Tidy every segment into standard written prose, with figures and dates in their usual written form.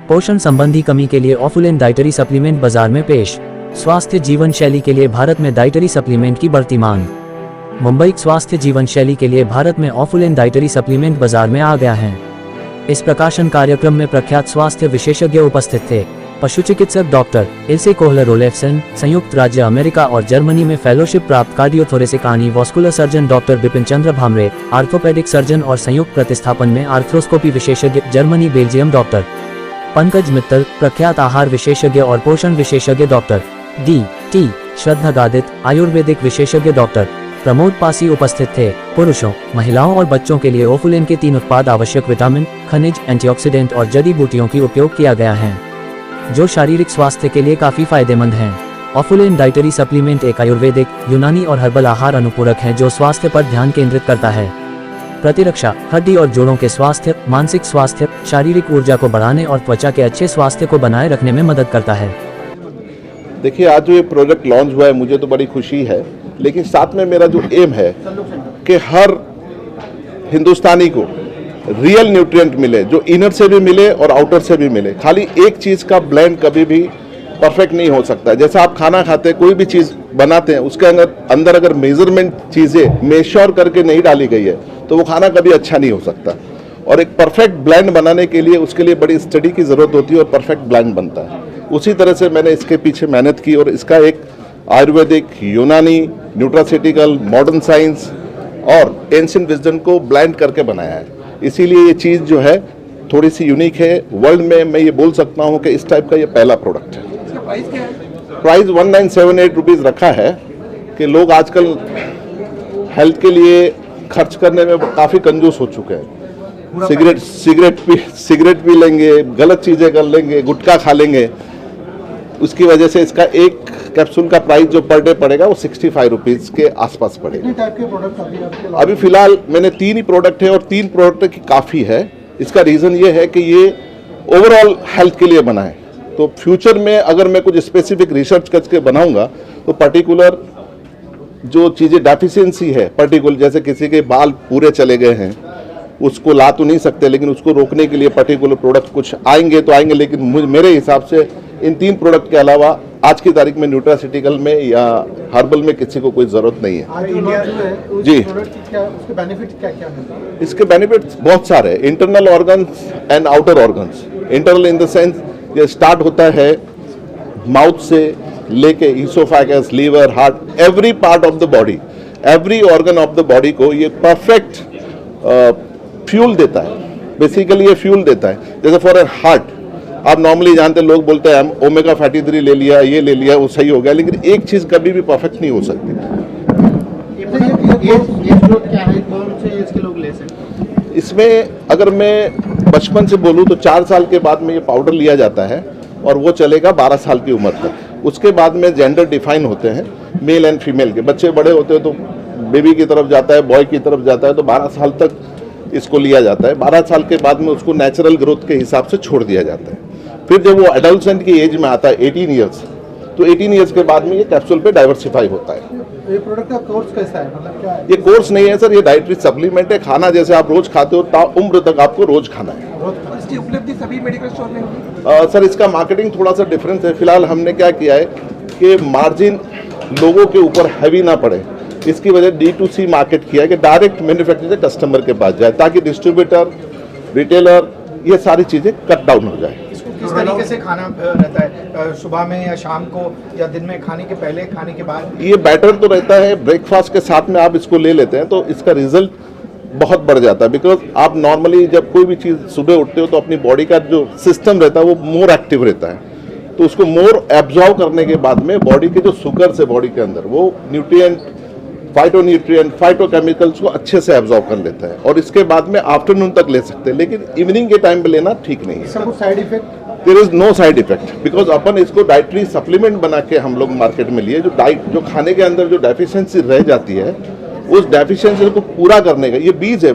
पोषण संबंधी कमी के लिए ऑफुलेन डाइटरी सप्लीमेंट बाजार में पेश। स्वास्थ्य जीवन शैली के लिए भारत में डाइटरी सप्लीमेंट की बढ़ती मांग। मुंबई स्वास्थ्य जीवन शैली के लिए भारत में ऑफुलेन डाइटरी सप्लीमेंट बाजार में आ गया है। इस प्रकाशन कार्यक्रम में प्रख्यात स्वास्थ्य विशेषज्ञ उपस्थित थे। पशु चिकित्सक डॉक्टर इल्से कोहलर ओलेफ्सन, संयुक्त राज्य अमेरिका और जर्मनी में फेलोशिप प्राप्त cardiothoracic vascular surgeon doctor Bipin Chandra Bhamre, orthopaedic surgeon और संयुक्त प्रतिस्थापन में आर्थ्रोस्कोपी विशेषज्ञ Germany Belgium doctor Pankaj Mittal, प्रख्यात आहार विशेषज्ञ और पोषण विशेषज्ञ डॉक्टर डी श्रद्धा गादित, आयुर्वेदिक विशेषज्ञ डॉक्टर प्रमोद पासी उपस्थित थे। पुरुषों, महिलाओं और बच्चों के लिए ऑफुलेन के 3 उत्पाद आवश्यक विटामिन, खनिज, एंटीऑक्सीडेंट और जड़ी बूटियों की उपयोग किया गया है, जो शारीरिक स्वास्थ्य के लिए काफी फायदेमंद हैं। ऑफुलेन डाइटरी सप्लीमेंट एक आयुर्वेदिक, यूनानी और हर्बल आहार अनुपूरक है जो स्वास्थ्य पर ध्यान केंद्रित करता है। प्रतिरक्षा, हड्डी और जोड़ों के स्वास्थ्य, मानसिक स्वास्थ्य, शारीरिक ऊर्जा को बढ़ाने और त्वचा के अच्छे स्वास्थ्य को बनाए रखने में मदद करता है। देखिए, आज जो ये प्रोडक्ट लॉन्च हुआ है मुझे तो बड़ी खुशी है, लेकिन साथ में मेरा जो एम है कि हर हिंदुस्तानी को रियल न्यूट्रिएंट मिले, जो इनर से भी मिले और आउटर से भी मिले। खाली एक चीज़ का ब्लेंड कभी भी परफेक्ट नहीं हो सकता। जैसे आप खाना खाते हैं, कोई भी चीज़ बनाते हैं, उसके अंदर अगर मेजरमेंट चीज़ें मेश्योर करके नहीं डाली गई है तो वो खाना कभी अच्छा नहीं हो सकता। और एक परफेक्ट ब्लेंड बनाने के लिए उसके लिए बड़ी स्टडी की ज़रूरत होती है और परफेक्ट ब्लेंड बनता है। उसी तरह से मैंने इसके पीछे मेहनत की और इसका एक आयुर्वेदिक, यूनानी, न्यूट्रास्यूटिकल, मॉडर्न साइंस और एंशिएंट विजडम को ब्लेंड करके बनाया है। इसीलिए ये चीज़ जो है थोड़ी सी यूनिक है। वर्ल्ड में मैं ये बोल सकता हूँ कि इस टाइप का ये पहला प्रोडक्ट है। इसका प्राइस क्या है? प्राइस 1978 रुपीज़ रखा है कि लोग आजकल हेल्थ के लिए खर्च करने में काफ़ी कंजूस हो चुके हैं। सिगरेट पी लेंगे, गलत चीज़ें कर लेंगे, गुटखा खा लेंगे। उसकी वजह से इसका एक कैप्सूल का प्राइस जो पर डे पड़ेगा वो 65 रुपीज़ के आसपास पड़ेगा। टाइप के प्रोडक्ट अभी फिलहाल मैंने 3 ही प्रोडक्ट है और 3 प्रोडक्ट की काफ़ी है। इसका रीज़न ये है कि ये ओवरऑल हेल्थ के लिए बना है। तो फ्यूचर में अगर मैं कुछ स्पेसिफिक रिसर्च करके बनाऊंगा तो पर्टिकुलर जो चीज़ें डेफिशिएंसी है, पर्टिकुलर जैसे किसी के बाल पूरे चले गए हैं, उसको ला तो नहीं सकते, लेकिन उसको रोकने के लिए पर्टिकुलर प्रोडक्ट कुछ आएंगे तो आएंगे। लेकिन मेरे हिसाब से इन 3 प्रोडक्ट के अलावा आज की तारीख में न्यूट्रास्यूटिकल में या हर्बल में किसी को कोई ज़रूरत नहीं है। जी, उसके बेनिफिट क्या क्या है? इसके बेनिफिट्स बहुत सारे हैं। Internal organs and outer organs. Internal in the sense ये स्टार्ट होता है माउथ से लेके oesophagus, liver, heart, every part of the body, every organ of the body को ये परफेक्ट फ्यूल देता है। बेसिकली ये फ्यूल देता है। जैसे फॉर ए हार्ट, आप नॉर्मली जानते हैं, लोग बोलते हैं ओमेगा फैटी 3 ले लिया, ये ले लिया, वो सही हो गया, लेकिन एक चीज़ कभी भी परफेक्ट नहीं हो सकती। इसमें अगर मैं बचपन से बोलूँ तो 4 साल के बाद में ये पाउडर लिया जाता है और वो चलेगा 12 साल की उम्र तक। उसके बाद में जेंडर डिफाइन होते हैं, मेल एंड फीमेल के। बच्चे बड़े होते हैं तो बेबी की तरफ जाता है, बॉय की तरफ जाता है, तो 12 साल तक इसको लिया जाता है। 12 साल के बाद में उसको नेचुरल ग्रोथ के हिसाब से छोड़ दिया जाता है। फिर जब वो एडल्सेंट की एज में आता है 18 ईयर्स, तो 18 ईयर्स के बाद में ये कैप्सूल पे डाइवर्सिफाई होता है। ये प्रोडक्ट का कोर्स कैसा है, मतलब क्या है? ये कोर्स नहीं है सर, ये डाइटरी सप्लीमेंट है। खाना जैसे आप रोज खाते हो ता उम्र तक आपको रोज खाना है। इसकी उपलब्धि सभी मेडिकल स्टोर में होगी? सर, इसका मार्केटिंग थोड़ा सा डिफरेंस है। फिलहाल हमने क्या किया है कि मार्जिन लोगों के ऊपर हैवी ना पड़े, इसकी वजह D2C मार्केट किया है कि डायरेक्ट मैन्युफैक्चरर कस्टमर के पास जाए, ताकि डिस्ट्रीब्यूटर, रिटेलर, ये सारी चीज़ें कट डाउन हो जाए। इसको किस तरीके से खाना रहता है, सुबह में या शाम को या दिन में, खाने के पहले, खाने के बाद? ये बेटर तो रहता है, ब्रेकफास्ट के साथ में आप इसको ले लेते हैं तो इसका रिजल्ट बहुत बढ़ जाता है। बिकॉज आप नॉर्मली जब कोई भी चीज़ सुबह उठते हो तो अपनी बॉडी का जो सिस्टम रहता है वो मोर एक्टिव रहता है, तो उसको मोर एब्जॉर्व करने के बाद में बॉडी के जो शुगर्स है बॉडी के अंदर, वो न्यूट्रिएंट, फाइटोन्यूट्रिएंट, फाइटोकेमिकल्स को अच्छे से एब्जॉर्व कर लेता है और इसके बाद में आफ्टरनून तक ले सकते हैं। लेकिन इवनिंग के टाइम पे लेना ठीक नहीं है। सब side effect? There is no side effect, because अपन इसको डाइटरी सप्लीमेंट बना के हम लोग मार्केट में लिए। जो खाने के अंदर जो डेफिशिएंसी रह जाती है, उस डेफिशिएंसी को पूरा करने का ये ब्रिज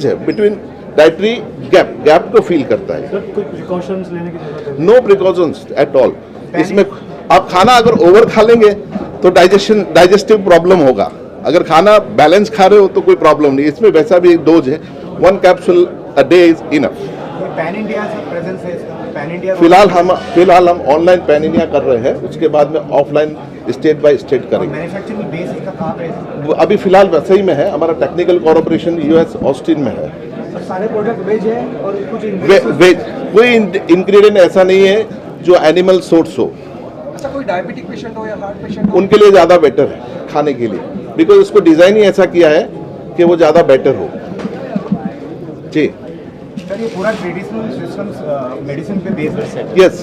है बिटवीन डाइटरी गैप को फील करता है। कोई प्रिकॉशंस लेने की जरूरत है? No precautions at all. इसमें आप खाना अगर ओवर खा लेंगे तो डाइजेस्टिव प्रॉब्लम होगा। अगर खाना बैलेंस खा रहे हो तो कोई प्रॉब्लम नहीं। इसमें वैसा भी एक डोज है, 1 capsule a day is enough. Pan India से प्रेजेंस है इसका? पैन इंडिया फिलहाल हम ऑनलाइन पैन इंडिया कर रहे हैं, उसके बाद में ऑफलाइन स्टेट बाय स्टेट करेंगे। मैन्युफैक्चरिंग बेस इसका कहाँ पे है? वो अभी फिलहाल वैसे ही में है, हमारा टेक्निकल कोऑपरेशन यूएस ऑस्टिन में है। सारे प्रोडक्ट वेज है और कुछ वेज, कोई इंग्रेडिएंट ऐसा नहीं है जो एनिमल सोर्स हो। अच्छा, कोई डायबिटिक पेशेंट हो या हार्ट पेशेंट हो, उनके लिए ज़्यादा बेटर है खाने के लिए, बिकॉज उसको डिज़ाइन ही ऐसा किया है कि वो ज़्यादा बेटर हो। जी सर, ये पूरा ट्रेडिशनल सिस्टम्स मेडिसिन पे बेस्ड है। यस,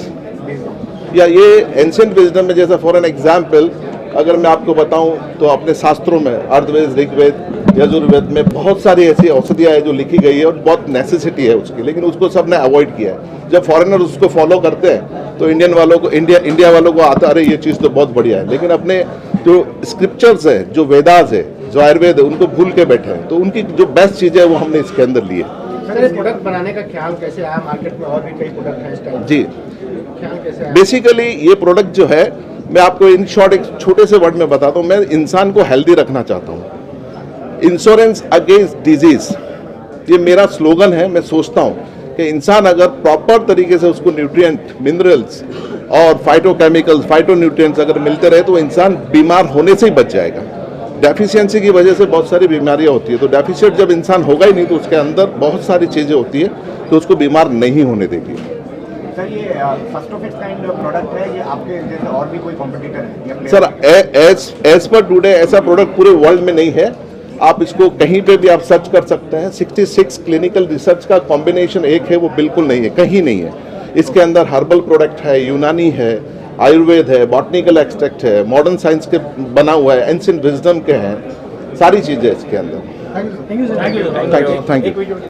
या ये एंशिएंट विजडम में, जैसा फॉर एन एग्जाम्पल अगर मैं आपको बताऊं तो अपने शास्त्रों में अर्थवेद, ऋग्वेद, यजुर्वेद में बहुत सारी ऐसी औषधियाँ हैं जो लिखी गई है और बहुत नेसेसिटी है उसकी, लेकिन उसको सबने अवॉइड किया है। जब फॉरेनर उसको फॉलो करते हैं तो इंडिया वालों को आता अरे ये चीज़ तो बहुत बढ़िया है, लेकिन अपने जो स्क्रिप्चर्स है, जो वेदास है, जो आयुर्वेद है, उनको भूल के बैठे हैं। तो उनकी जो बेस्ट चीज़ें है वो हमने इसके अंदर ली है। सर, इस प्रोडक्ट बनाने का ख्याल कैसे आया? मार्केट में और भी कई प्रोडक्ट हैं इस टाइप, जी, ख्याल कैसे आया? बेसिकली ये प्रोडक्ट जो है, मैं आपको इन शॉर्ट एक छोटे से वर्ड में बताता हूँ। मैं इंसान को हेल्दी रखना चाहता हूँ। इंश्योरेंस अगेंस्ट डिजीज, ये मेरा स्लोगन है। मैं सोचता हूँ कि इंसान अगर प्रॉपर तरीके से उसको न्यूट्रिएंट, मिनरल्स और फाइटोकेमिकल्स, फाइटोन्यूट्रिएंट्स अगर मिलते रहे तो इंसान बीमार होने से ही बच जाएगा। डेफिशिएंसी की वजह से बहुत सारी बीमारियां होती है, तो डेफिशिएंट जब इंसान होगा ही नहीं तो उसके अंदर बहुत सारी चीज़ें होती है तो उसको बीमार नहीं होने देगी। सर, ये first of its kind product है, ये आपके जैसे और भी कोई कॉम्पिटिटर है या player sir, as per today ऐसा प्रोडक्ट पूरे वर्ल्ड में नहीं है। आप इसको कहीं पे भी आप सर्च कर सकते हैं। 66 क्लिनिकल रिसर्च का कॉम्बिनेशन एक है, वो बिल्कुल नहीं है, कहीं नहीं है। इसके अंदर हर्बल प्रोडक्ट है, यूनानी है, आयुर्वेद है, बॉटनिकल एक्सट्रैक्ट है, मॉडर्न साइंस के बना हुआ है, एंशिएंट विजडम के हैं, सारी चीज़ें इसके अंदर। Thank you sir. Thank you.